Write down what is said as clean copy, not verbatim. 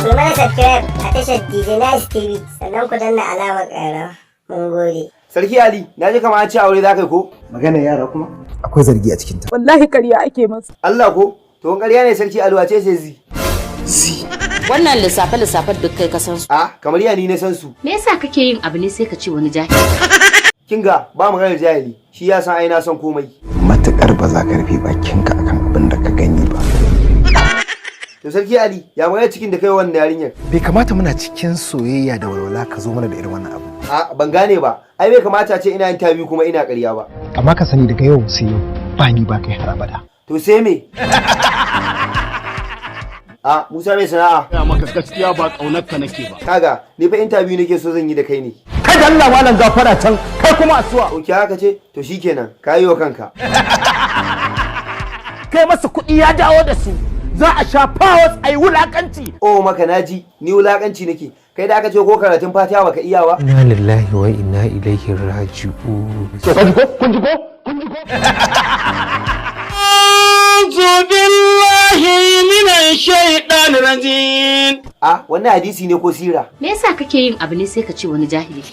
Ku mana subscribe a tashar DJ Nice TV sannan ku danna alamar ƙara. Mun gode. Sarki Ali, na ji kamar an ci aure za ka yi ko? Magana yara kuma akwai zargi a cikinta. Wallahi ƙarya ake masa. Allah ko? To ƙarya ne Sarki Ali wace ce zi? Wannan lissafe-lissafen duk kai ka san su. Kamar ya ni na san su. Me yasa kake yin abu ne sai ka ce wani jahili? Kinga ba maganar jahili, shi ya san ai na san komai. Matukar ba za ka rufe bakinka akan abin da ka gani ba. To Sarki Ali, ya magana cikin da kai wannan yarinyar? Bai kamata muna cikin soyayya da walwala ka zo mana da irin wannan abu. Ban gane ba. Ai bai kamata ce ina interview kuma ina ƙarya ba. Amma ka sani daga yau sai yau ba ni ba kai har abada. To sai me? Musa mai sana'a. Ya maka gaskiya ba kaunar ka nake ba. Kaga, ni fa interview nake so zan yi da kai ne. Kai da Allah malam gafara can, kai kuma asuwa. Oke haka ce? To shikenan, ka yi wa kanka. Kai masa kuɗi ya dawo da su. Za a sha powers ai wulakanci. Oh maka naji, ni wulakanci nake. Kai da aka ce ko karatun Fatiha baka iya ba? Inna lillahi wa inna ilaihi raji'un. To kun ji ko? Billahi minash shaitanir rajim. Wannan hadisi ne ko sira? Me yasa kake yin abu ne sai ka ce wani jahili?